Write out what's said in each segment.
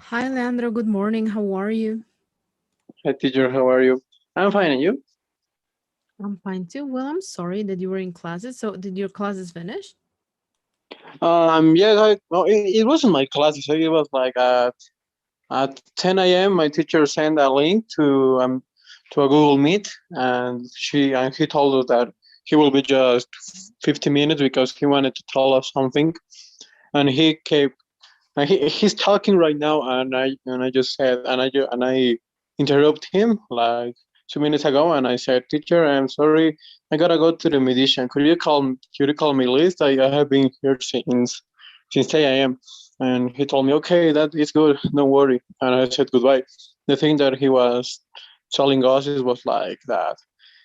Hi, Leandro. Good morning. How are you? Hi, teacher. How are you? I'm fine, and you? I'm fine too. Well, I'm sorry that you were in classes. So, did your classes finish? Yes, well, it wasn't my class. So it was like at 10 a.m. My teacher sent a link to a Google Meet, and he told us that he will be just 50 minutes because he wanted to tell us something, and he's talking right now, and I just said, and I interrupt him like 2 minutes ago, and I said, "Teacher, I'm sorry, I gotta go to the mediation. Could you call me list? I have been here since 10 a.m." And he told me, "Okay, that is good. Don't worry." And I said goodbye. The thing that he was telling us is was like that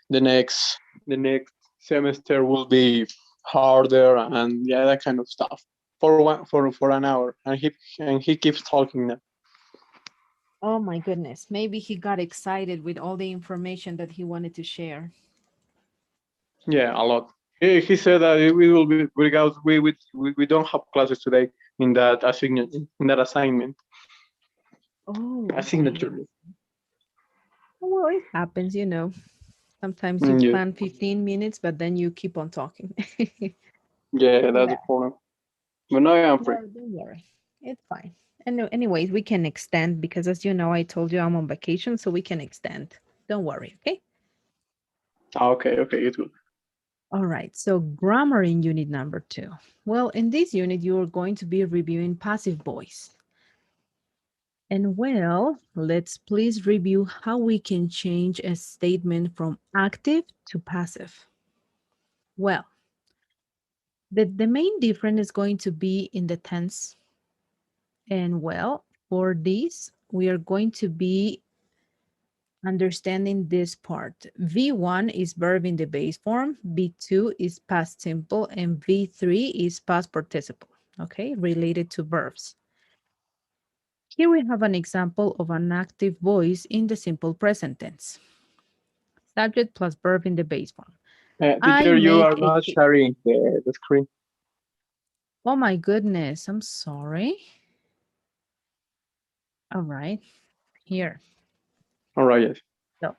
the next semester will be harder, and yeah, that kind of stuff for an hour, and he keeps talking now. Oh my goodness. Maybe he got excited with all the information that he wanted to share. Yeah, a lot. He said that we will be because we don't have classes today in that assignment Oh, okay. signature. Well, it happens, Sometimes you Yeah, plan 15 minutes, but then you keep on talking. yeah, Too that's bad. the problem. But now I'm free. Well, don't worry. It's fine. And anyways, we can extend because as you know, I told you I'm on vacation, so we can extend. Don't worry, okay? Okay, okay, it's good. All right, so grammar in unit number 2. Well, in this unit, you are going to be reviewing passive voice. And well, let's please review how we can change a statement from active to passive. Well, the main difference is going to be in the tense. And well, for this, we are going to be understanding this part. V1 is verb in the base form, V2 is past simple, and V3 is past participle, okay, related to verbs. Here we have an example of an active voice in the simple present tense. Subject plus verb in the base form. I Teacher, you make are a not cake. sharing the screen. Oh my goodness, I'm sorry. All right, here. All right, yes. So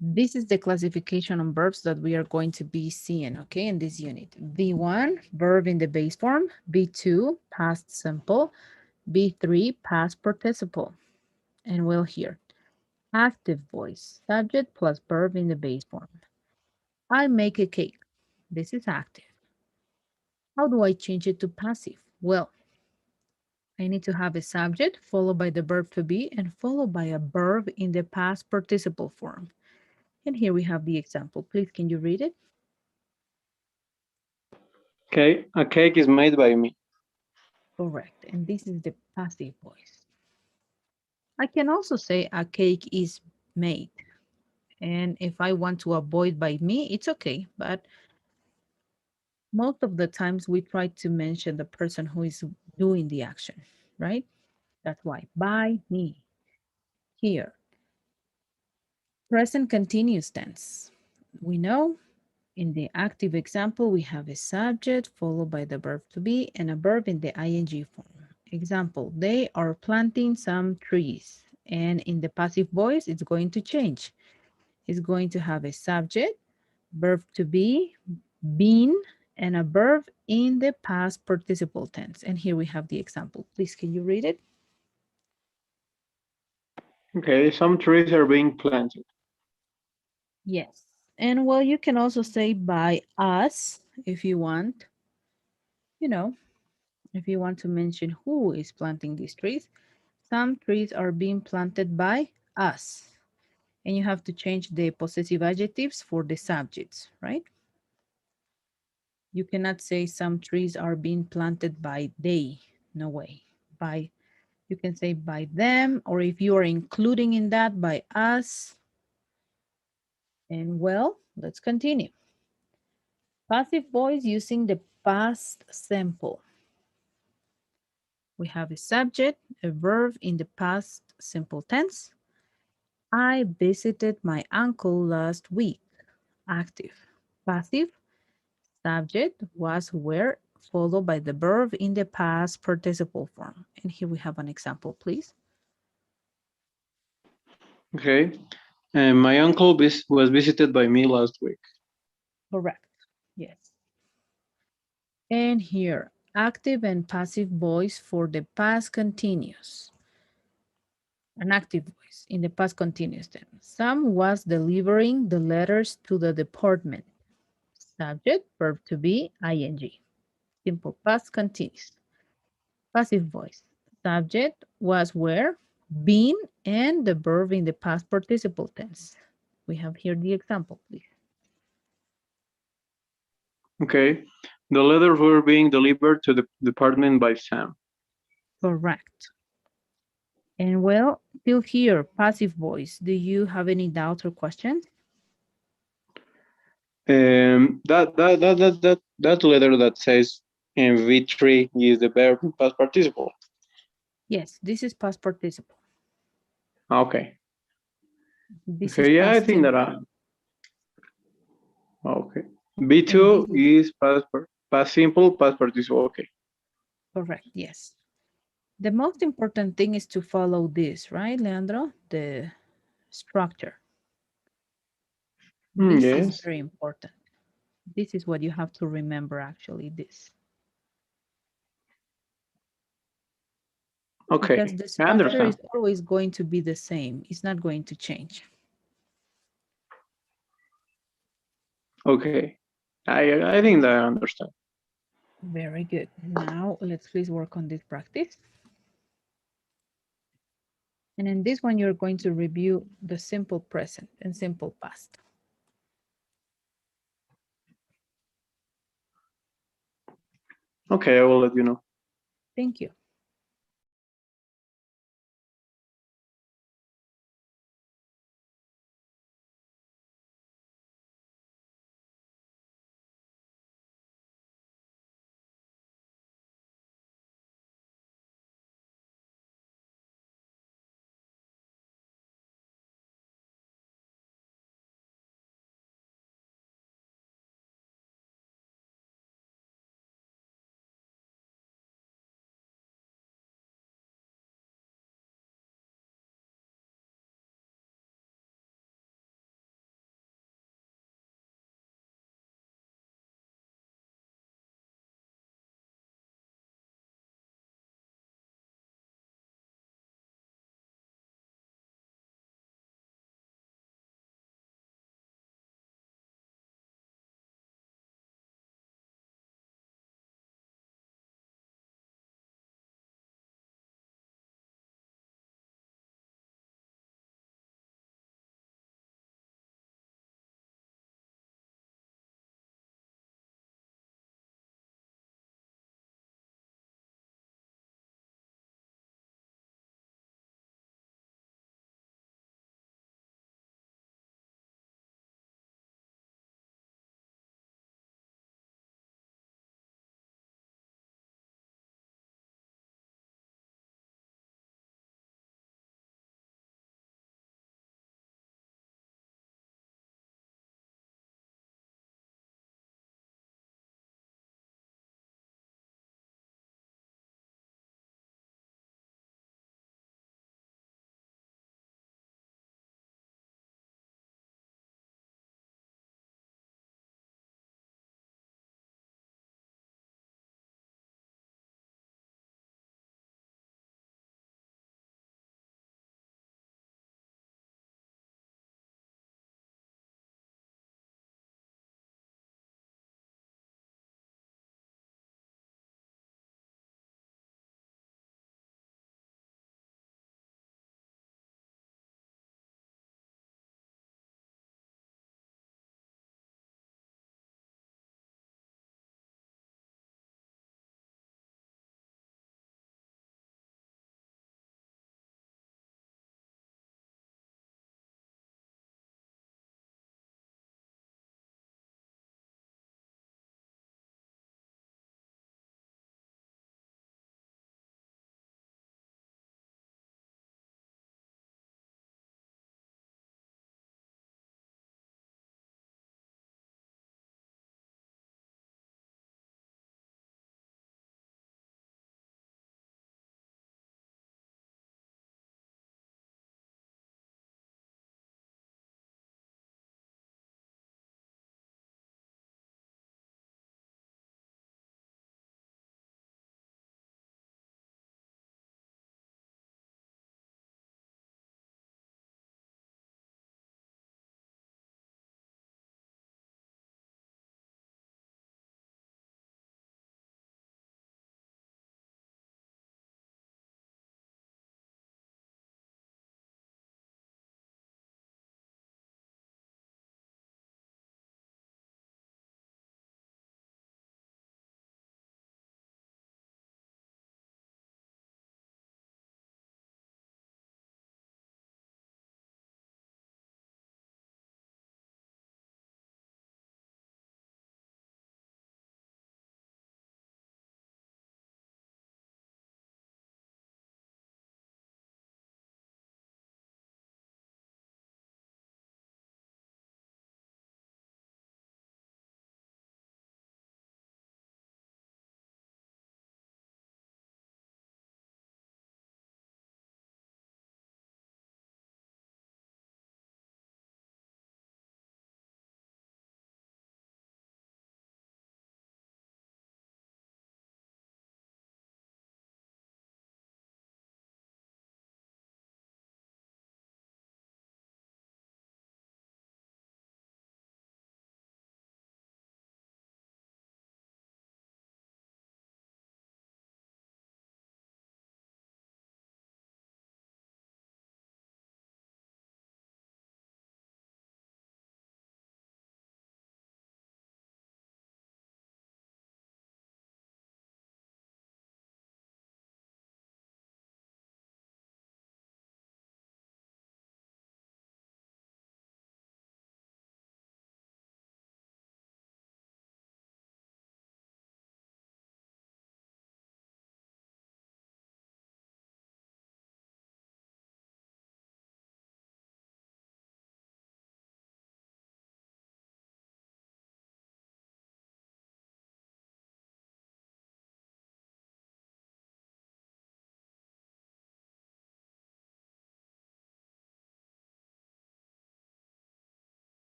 this is the classification on verbs that we are going to be seeing, okay, in this unit. V1, verb in the base form. V2, past simple. V3, past participle. And we'll hear active voice, subject plus verb in the base form. I make a cake. This is active. How do I change it to passive? Well, I need to have a subject followed by the verb to be and followed by a verb in the past participle form. And here we have the example. Please, can you read it? Okay, a cake is made by me. Correct. And this is the passive voice. I can also say a cake is made. And if I want to avoid by me, it's okay. But most of the times we try to mention the person who is doing the action, right? That's why by me here. Present continuous tense. We know in the active example, we have a subject followed by the verb to be and a verb in the ing form. Example, they are planting some trees. And in the passive voice, it's going to change. It's going to have a subject, verb to be, been, and a verb in the past participle tense. And here we have the example. Please, can you read it? Okay, some trees are being planted. Yes. And well, you can also say by us if you want, you know, if you want to mention who is planting these trees. Some trees are being planted by us. And you have to change the possessive adjectives for the subjects, right? You cannot say some trees are being planted by they. No way. By You can say by them, or if you are including in that by us. And well, let's continue. Passive voice using the past simple. We have a subject, a verb in the past simple tense. I visited my uncle last week. Active. Passive. Subject was where followed by the verb in the past participle form. And here we have an example, please. Okay. And my uncle was visited by me last week. Correct. Yes. And here, active and passive voice for the past continuous. An active voice in the past continuous tense. Sam was delivering the letters to the department. Subject, verb to be, ing. Simple past continuous. Passive voice. Subject was where, been, and the verb in the past participle tense. We have here the example, please. Okay. The letters were being delivered to the department by Sam. Correct. And well, till here, passive voice. Do you have any doubts or questions? That letter that says in V3 is the verb in past participle. Yes, this is past participle. Okay. This is Okay, yeah, I past think that simple. okay. And this B2 is is past simple, past participle. Okay. correct, yes. The most important thing is to follow this, right, Leandro? The structure. This is Yes. very important. This is what you have to remember, actually, this. Because Okay. the I structure understand. is always going to be the same. It's not going to change. Okay. I think that I understand. Very good. Now let's please work on this practice. And in this one, you're going to review the simple present and simple past. Okay, I will let you know. Thank you.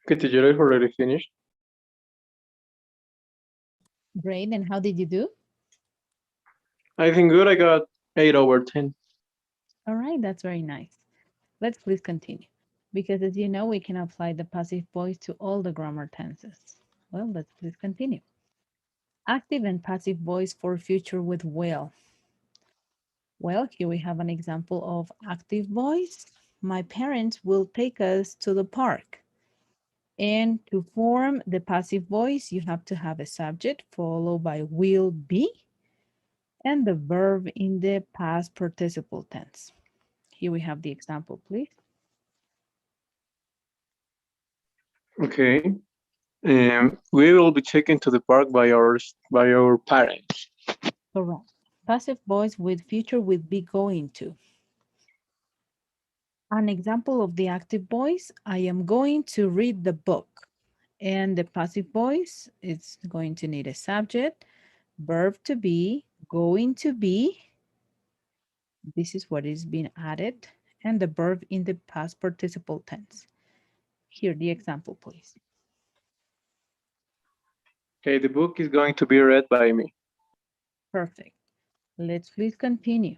Okay, teacher, I already finished. Great. And how did you do? I think good. I got 8/10. All right, that's very nice. Let's please continue. Because as you know, we can apply the passive voice to all the grammar tenses. Well, let's please continue. Active and passive voice for future with will. Well, here we have an example of active voice. My parents will take us to the park. And to form the passive voice, you have to have a subject followed by will be and the verb in the past participle tense. Here we have the example, please. Okay. We will be taken to the park by our parents. Correct. Passive voice with future with be going to. An example of the active voice, I am going to read the book. And the passive voice, it's going to need a subject, verb to be, going to be. This is what is being added, and the verb in the past participle tense. Here, the example, please. Okay, the book is going to be read by me. Perfect. Let's please continue.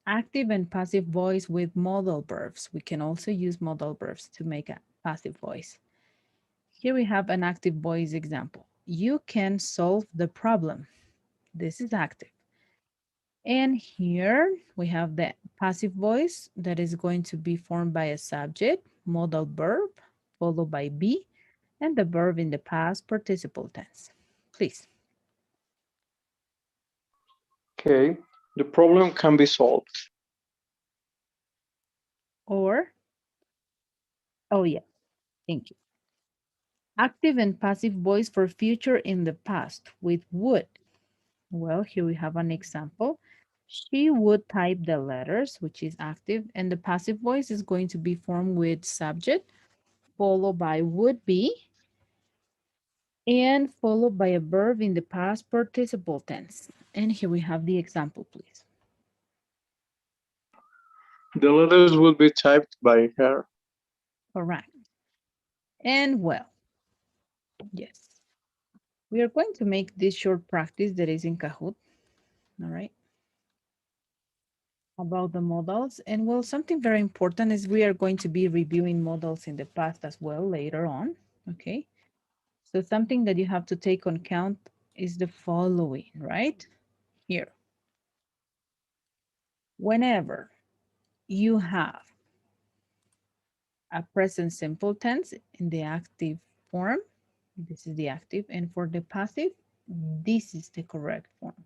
Active and passive voice with modal verbs. We can also use modal verbs to make a passive voice. Here we have an active voice example. You can solve the problem. This is active. And here we have the passive voice that is going to be formed by a subject, modal verb, followed by be, and the verb in the past participle tense. Please. Okay, the problem can be solved. Or, oh yeah, thank you. Active and passive voice for future in the past with would. Well, here we have an example. She would type the letters, which is active, and the passive voice is going to be formed with subject, followed by would be, and followed by a verb in the past participle tense. And here we have the example, please. The letters will be typed by her. Correct. And well, yes. We are going to make this short practice that is in Kahoot, all right, about the modals. And well, something very important is we are going to be reviewing modals in the past as well later on, okay? So something that you have to take on count is the following, right? Here. Whenever you have a present simple tense in the active form, this is the active, and for the passive, this is the correct form.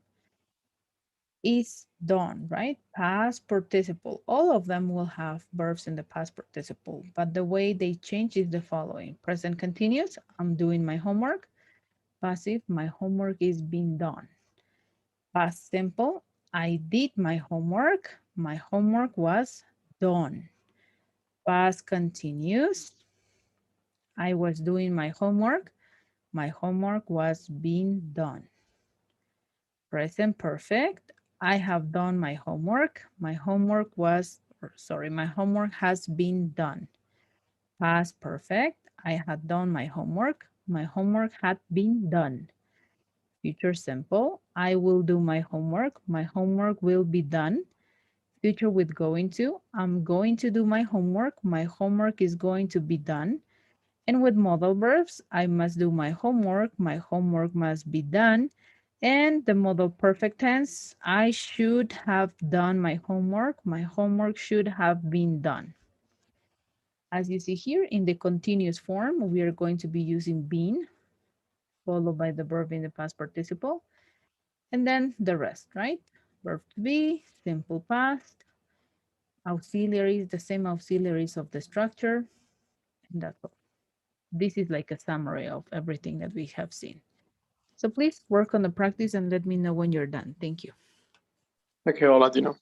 Is done, right? Past participle. All of them will have verbs in the past participle, but the way they change is the following. Present continuous, I'm doing my homework. Passive, my homework is being done. Past simple, I did my homework. My homework was done. Past continuous, I was doing my homework. My homework was being done. Present perfect, I have done my homework. My homework was, my homework has been done. Past perfect, I had done my homework. My homework had been done. Future simple, I will do my homework. My homework will be done. Future with going to, I'm going to do my homework. My homework is going to be done. And with modal verbs, I must do my homework. My homework must be done. And the modal perfect tense, I should have done my homework. My homework should have been done. As you see here in the continuous form, we are going to be using been, followed by the verb in the past participle, and then the rest, right? Verb to be, simple past, auxiliaries, the same auxiliaries of the structure, and that's all. This is like a summary of everything that we have seen. So please work on the practice and let me know when you're done. Thank you. Okay, I'll let you know.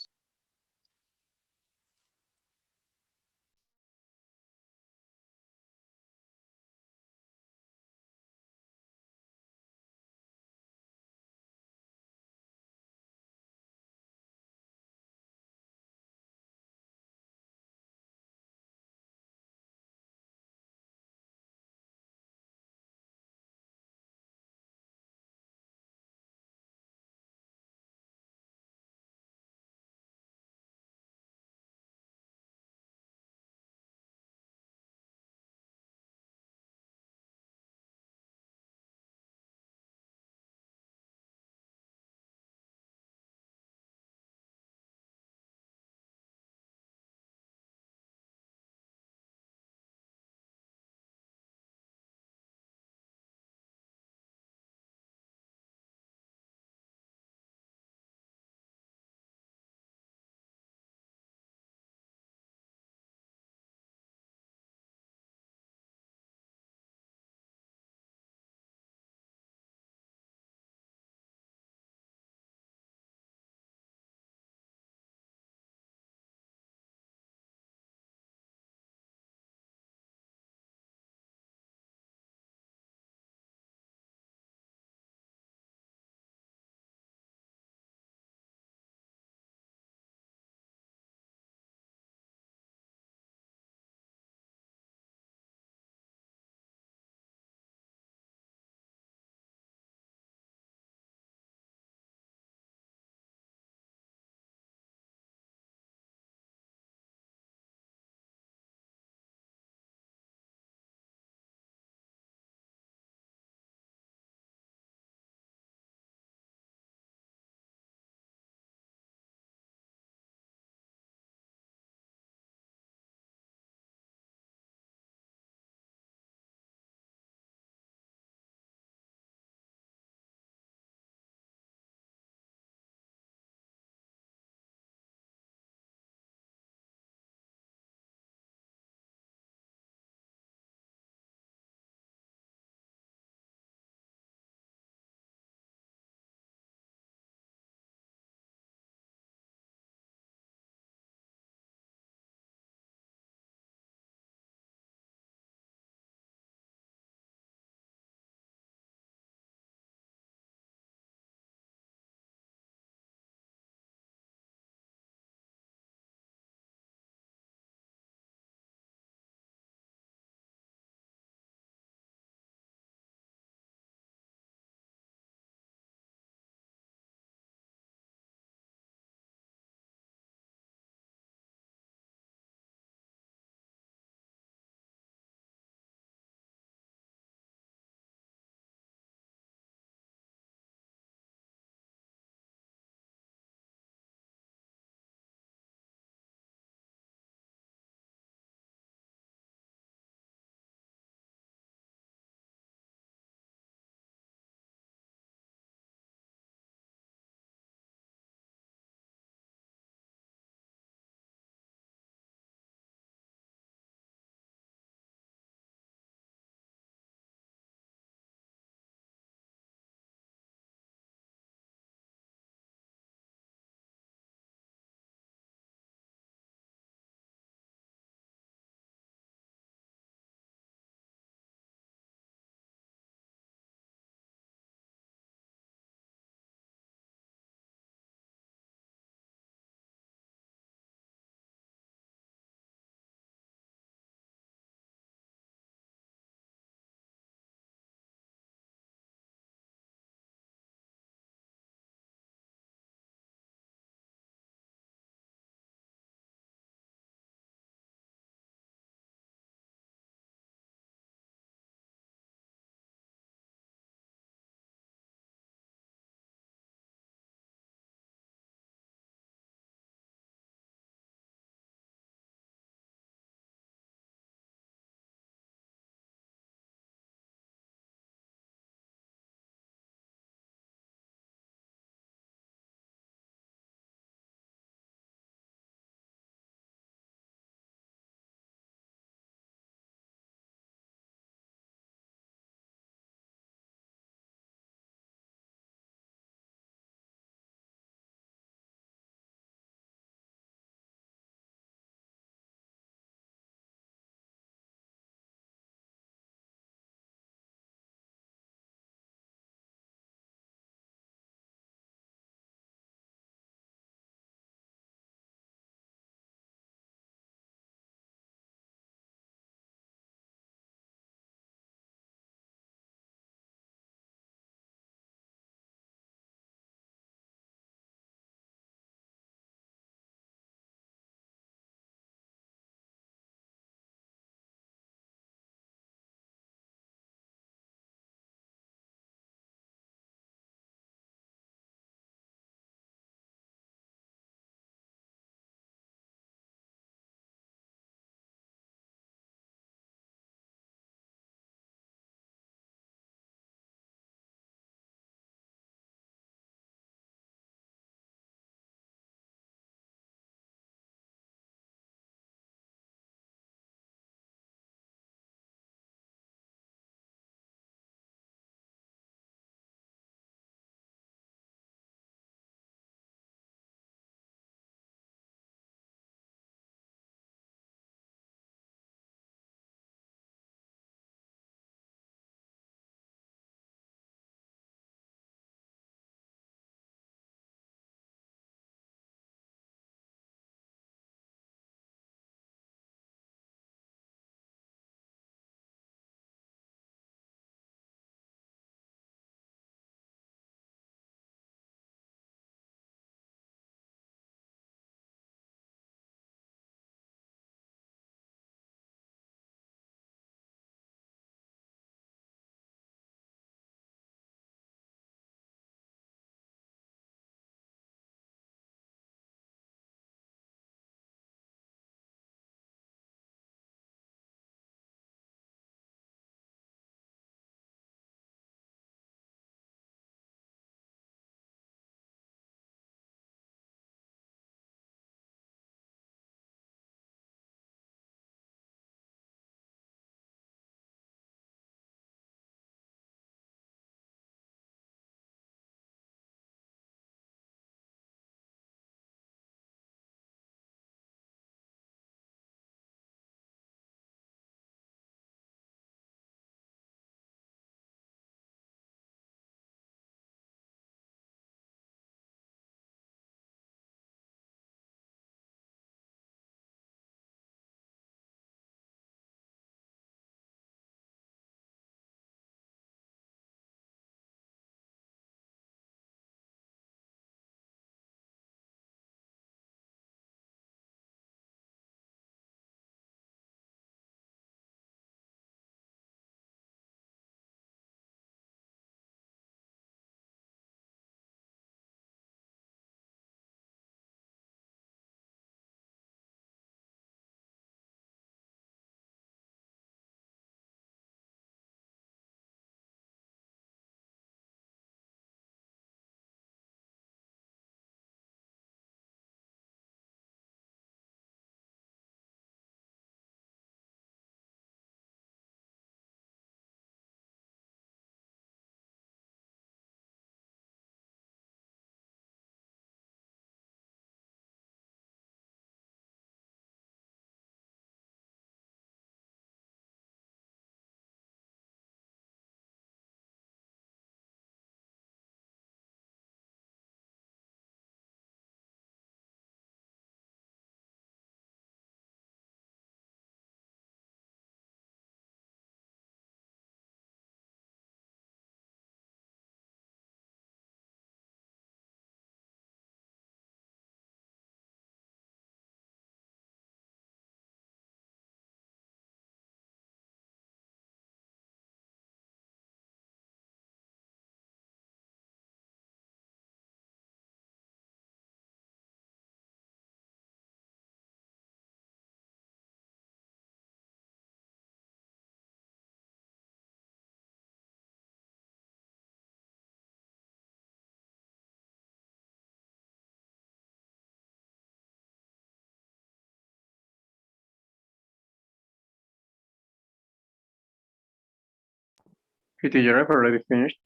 Hey, teacher, I've already finished.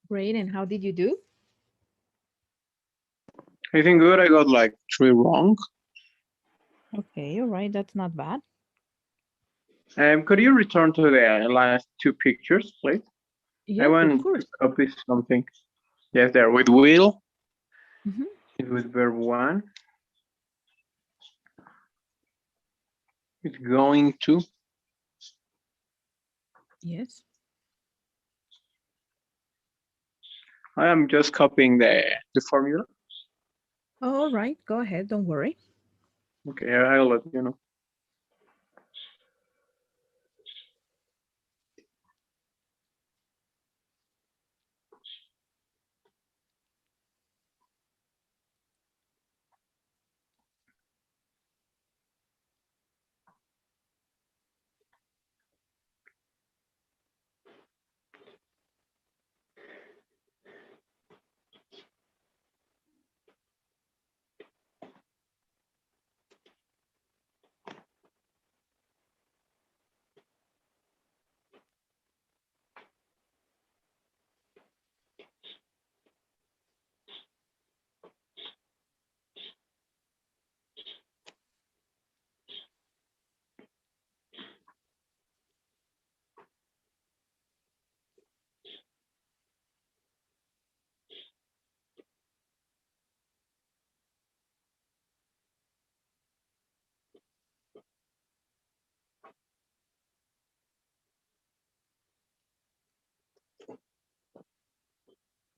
Great. And how did you do? I think good. I got like 3 wrong. Okay, all right. That's not bad. Could you return to the last 2 pictures, please? I Yes, of want to course. copy something. Yes, there with will. Mhm. It was verb 1. It's going to. Yes. I am just copying the formula. Oh, all right. Go ahead. Don't worry. Okay, I'll let you know.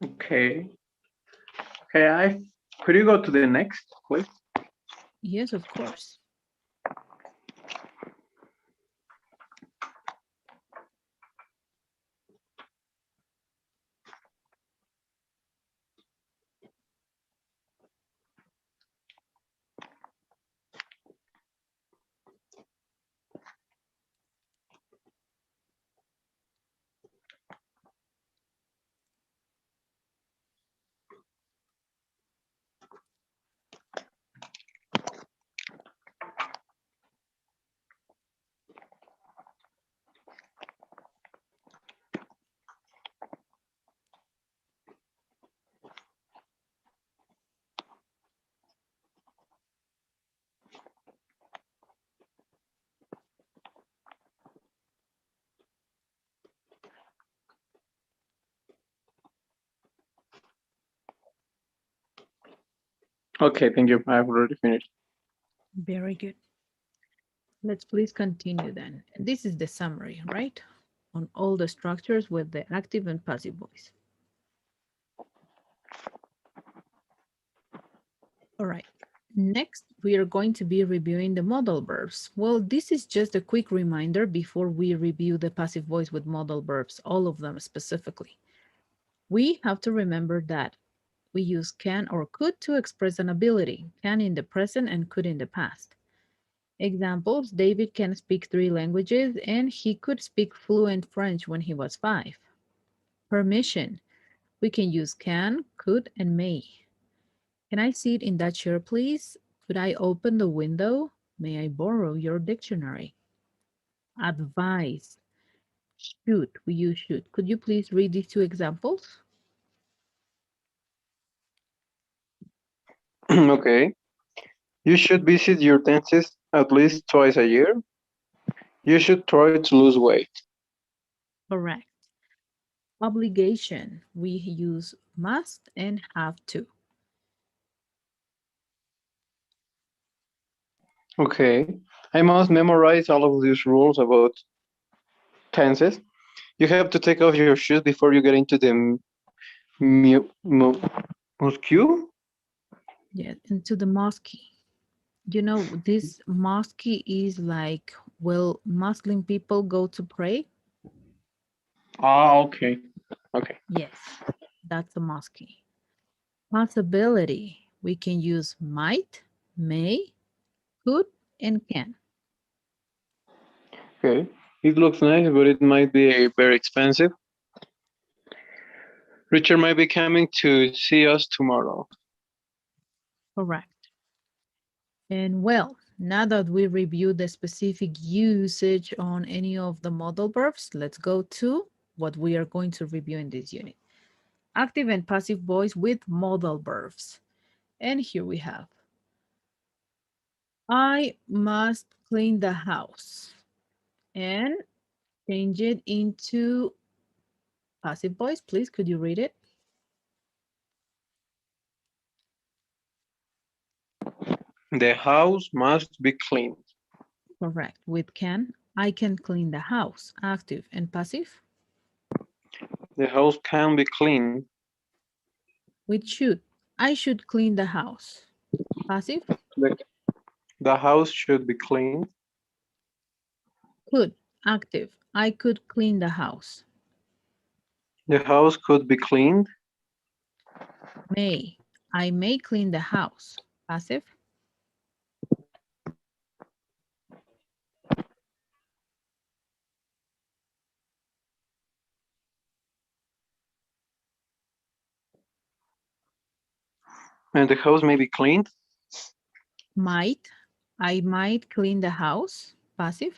Okay. Okay, I could you go to the next, please? Yes, of course. Okay, thank you. I've already finished. Very good. Let's please continue then. And this is the summary, right? On all the structures with the active and passive voice. All right. Next, we are going to be reviewing the modal verbs. Well, this is just a quick reminder before we review the passive voice with modal verbs, all of them specifically. We have to remember that we use can or could to express an ability, can in the present and could in the past. Examples, David can speak 3 languages and he could speak fluent French when he was 5. Permission, we can use can, could, and may. Can I sit in that chair, please? Could I open the window? May I borrow your dictionary? Advise, should, we use should. Could you please read these 2 examples? Okay. You should visit your dentist at least twice a year. You should try to lose weight. Correct. Obligation, we use must and have to. Okay. I must memorize all of these rules about tenses. You have to take off your shoes before you get into the mosque. Yeah, into the mosque. You know, this mosque is like, well, Muslim people go to pray. Ah, okay. Okay. Yes, that's a mosque. Possibility, we can use might, may, could, and can. Okay. It looks nice, but it might be very expensive. Richard might be coming to see us tomorrow. Correct. And well, now that we reviewed the specific usage on any of the modal verbs, let's go to what we are going to review in this unit. Active and passive voice with modal verbs. And here we have, I must clean the house. And change it into passive voice, please. Could you read it? The house must be cleaned. Correct. With can, I can clean the house. Active and passive. The house can be cleaned. With should, I should clean the house. Passive. The, the house should be cleaned. Could. Active, I could clean the house. The house could be cleaned. May, I may clean the house. Passive. And the house may be cleaned. Might, I might clean the house. Passive.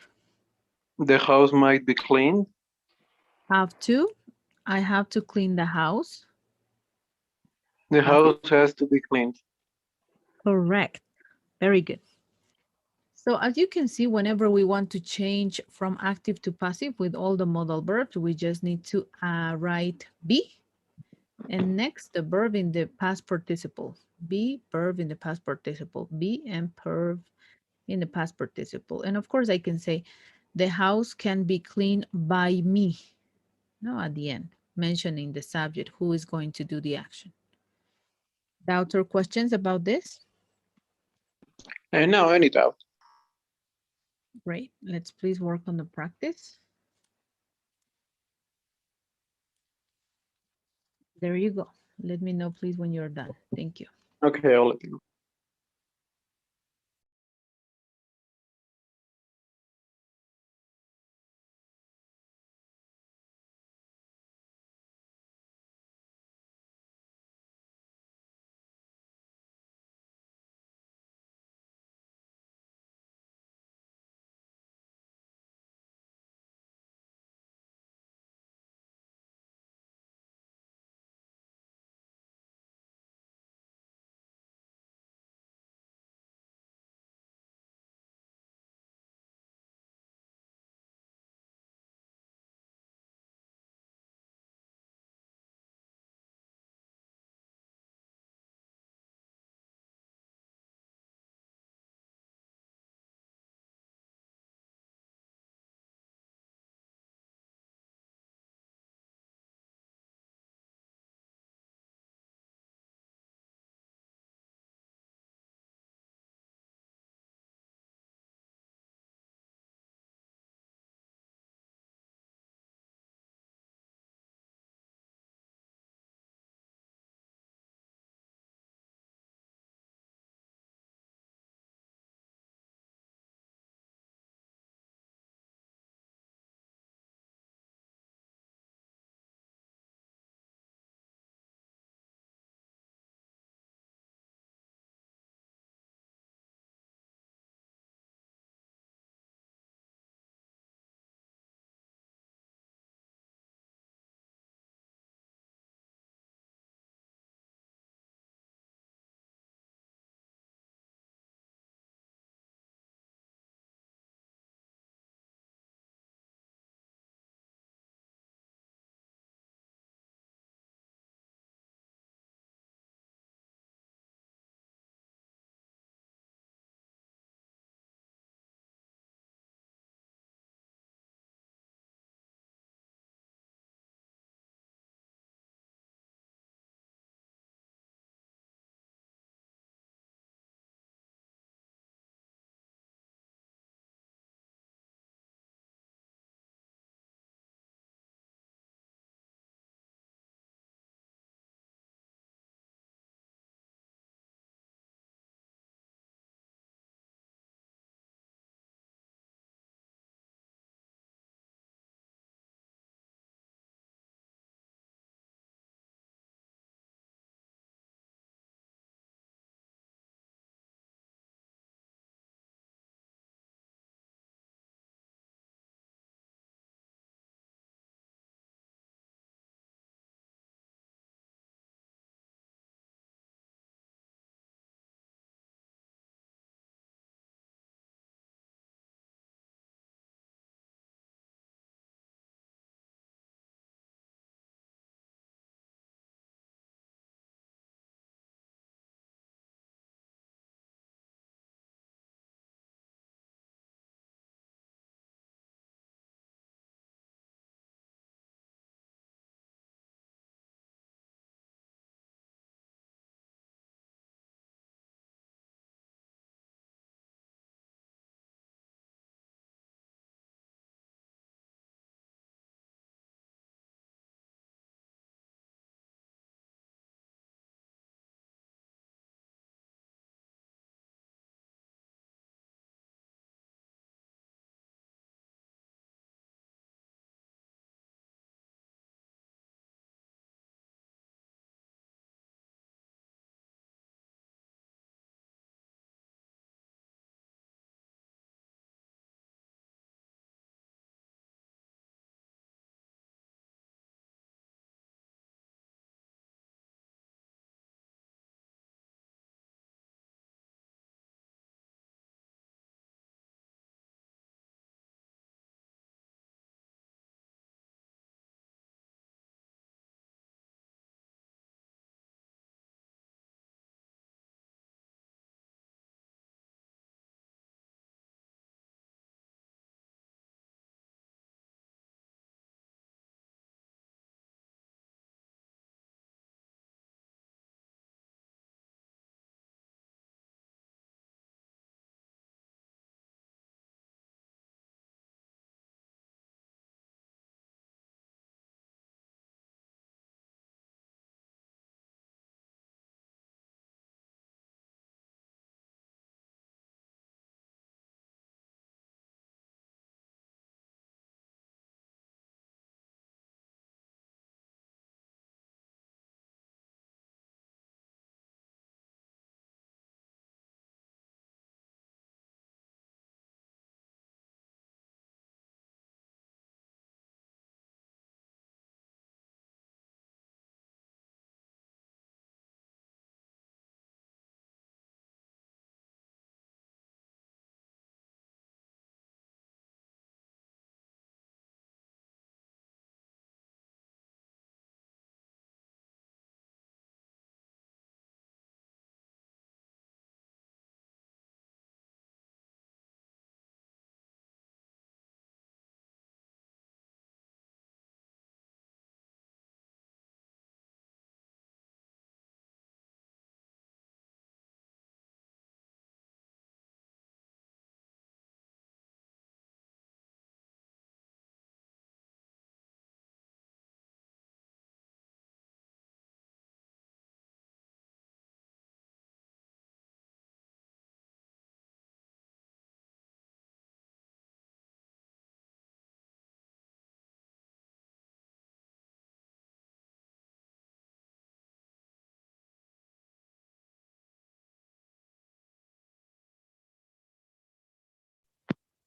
The house might be cleaned. Have to, I have to clean the house. The Passive. house has to be cleaned. Correct. Very good. So as you can see, whenever we want to change from active to passive with all the modal verbs, we just need to write be. And next, the verb in the past participle. Be, verb in the past participle. Be and verb in the past participle. And of course, I can say, the house can be cleaned by me. No, at the end, mentioning the subject who is going to do the action. Doubts or questions about this? And now any doubt. Great. Let's please work on the practice. There you go. Let me know, please, when you're done. Thank you. Okay, I'll let you know.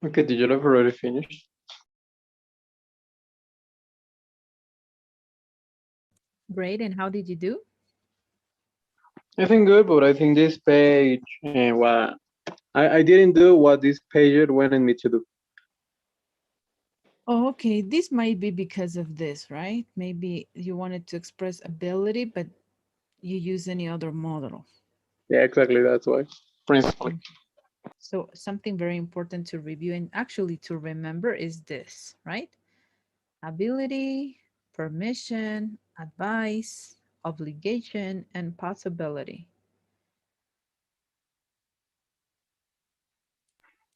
Okay, did you have already finished? Great. And how did you do? I think good, but I think this page, what I didn't do what this page wanted me to do. Oh, okay. This might be because of this, right? Maybe you wanted to express ability, but you use any other model. Yeah, exactly. That's why. Principally. Mhm. So something very important to review and actually to remember is this, right? Ability, permission, advice, obligation, and possibility.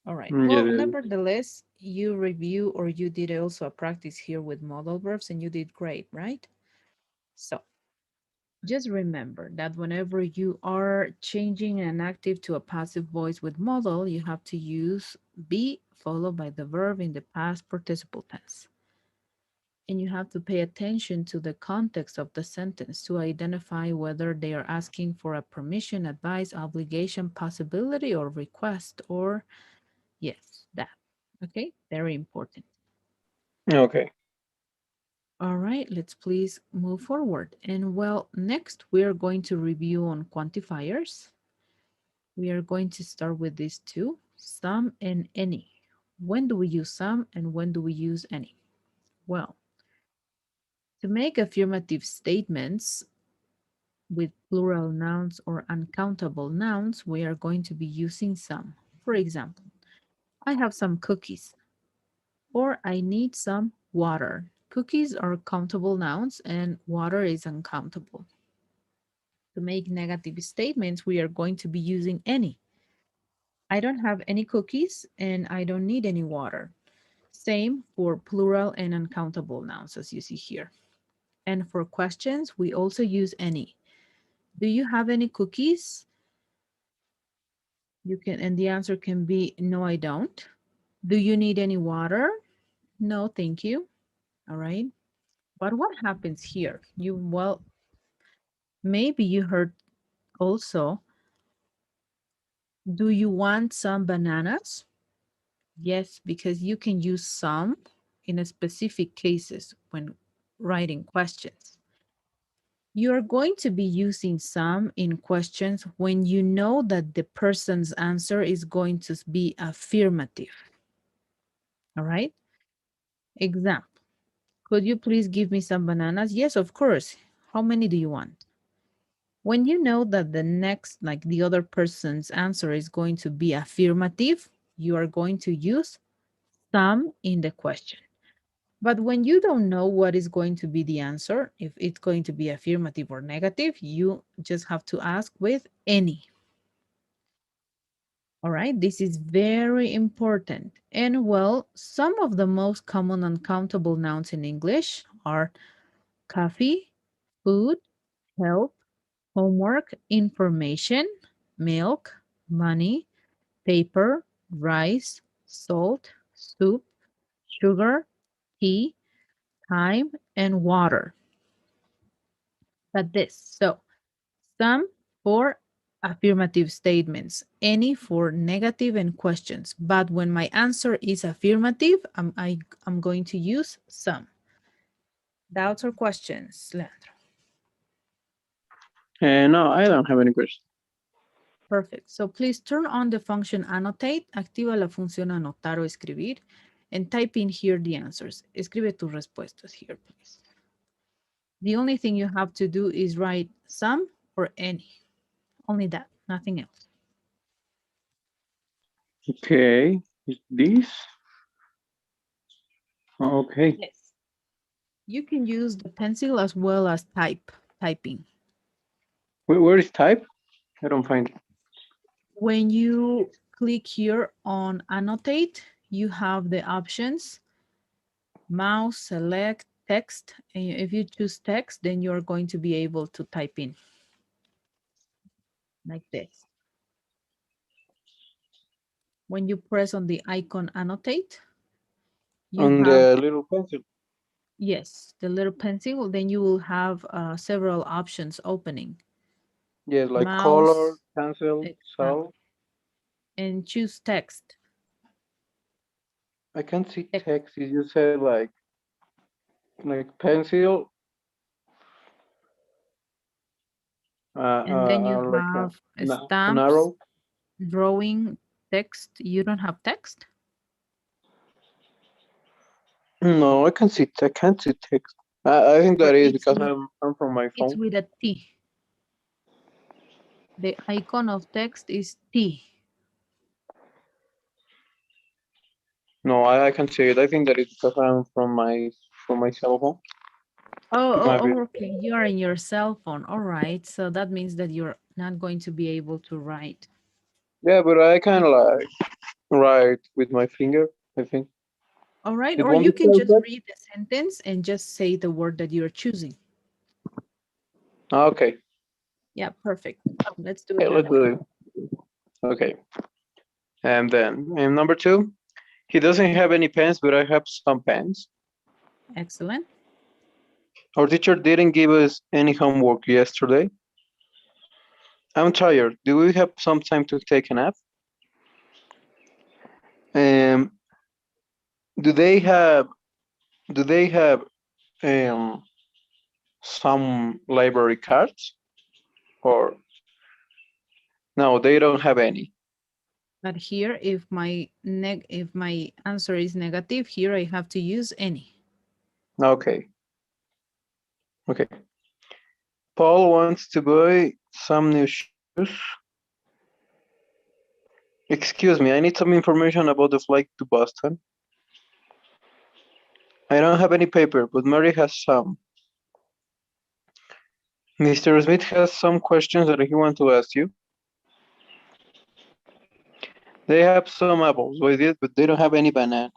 All right. Yeah. Well, nevertheless, you review or you did also a practice here with modal verbs and you did great, right? So just remember that whenever you are changing an active to a passive voice with modal, you have to use be followed by the verb in the past participle tense. And you have to pay attention to the context of the sentence to identify whether they are asking for a permission, advice, obligation, possibility, or request, or yes, that. Okay, very important. Okay. All right, let's please move forward. And well, next we are going to review on quantifiers. We are going to start with these two, some and any. When do we use some and when do we use any? Well, to make affirmative statements with plural nouns or uncountable nouns, we are going to be using some. For example, I have some cookies or I need some water. Cookies are countable nouns and water is uncountable. To make negative statements, we are going to be using any. I don't have any cookies and I don't need any water. Same for plural and uncountable nouns as you see here. And for questions, we also use any. Do you have any cookies? You can, and the answer can be no, I don't. Do you need any water? No, thank you. All right. But what happens here? Well, maybe you heard also, do you want some bananas? Yes, because you can use some in a specific cases when writing questions. You're going to be using some in questions when you know that the person's answer is going to be affirmative. All right. Example. Could you please give me some bananas? Yes, of course. How many do you want? When you know that the next, like the other person's answer is going to be affirmative, you are going to use some in the question. But when you don't know what is going to be the answer, if it's going to be affirmative or negative, you just have to ask with any. All right, this is very important. And well, some of the most common uncountable nouns in English are coffee, food, health, homework, information, milk, money, paper, rice, salt, soup, sugar, tea, time, and water. But this, so some for affirmative statements, any for negative and questions. But when my answer is affirmative, I'm going to use some. Doubts or questions, Leandro? No, I don't have any questions. Perfect. So please turn on the function annotate, activa la función anotar o escribir, and type in here the answers. Escribe tus respuestas here, please. The only thing you have to do is write some or any. Only that, nothing else. Okay. Is this? Okay. Yes. You can use the pencil as well as typing. Where is type? I don't find it. When you click here on annotate, you have the options, mouse, select, text. And if you choose text, then you're going to be able to type in like this. When you press on the icon annotate, you On have, the little pencil. yes, the little pencil, then you will have several options opening. Yes, like color, Mouse, pencil, exactly, cell. and choose text. I can't see Text. text. You said like pencil, And then you like have an stamps, arrow. drawing, text. You don't have text? No, I can't see text. I think Or that is because I'm from my it's phone. with a T. The icon of text is T. No, I can see it. I think that it's because I'm from my cell phone. Maybe. Okay. You are in your cell phone. All right. So that means that you're not going to be able to write. Yeah, but I kind It- of like write with my finger. I think All right. it Or won't you be can just perfect. read the sentence and just say the word that you're choosing. Okay, Yeah, perfect. Let's do it okay, that let's do way. it. Okay, and then number two, he doesn't have any pens, but I have some pens. Excellent. Our teacher didn't give us any homework yesterday. I'm tired. Do we have some time to take a nap? Um, do they have do they have um some library cards or no? They don't have any. But here, if my answer is negative, here I have to use any. Okay, okay. Paul wants to buy some new shoes. Excuse me, I need some information about the flight to Boston. I don't have any paper, but Mary has some. Mr. Smith has some questions that he wants to ask you. They have some apples with it, but they don't have any bananas.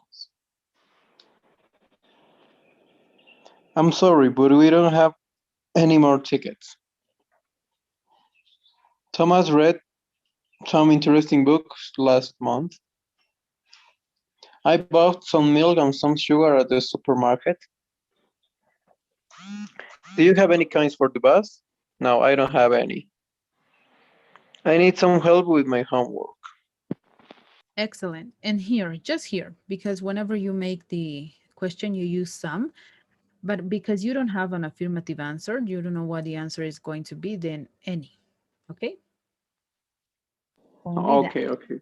I'm sorry, but we don't have any more tickets. Thomas read some interesting books last month. I bought some milk and some sugar at the supermarket. Do you have any coins for the bus? No, I don't have any. I need some help with my homework. Excellent. And here, just here, because whenever you make the question, you use some, but because you don't have an affirmative answer, you don't know what the answer is going to be, then any. Okay? Only that. Okay, okay.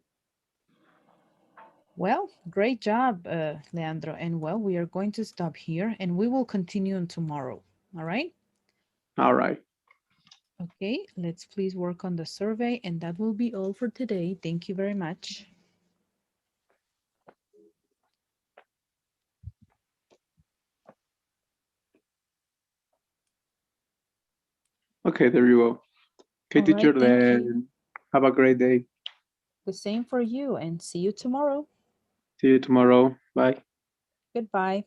Well, great job, Leandro. And well, we are going to stop here and we will continue on tomorrow. All right? All right. Okay, let's please work on the survey. And that will be all for today. Thank you very much. Okay, there you go. Okay, All right, teacher, thank you. then have a great day. The same for you and see you tomorrow. See you tomorrow. Bye. Goodbye.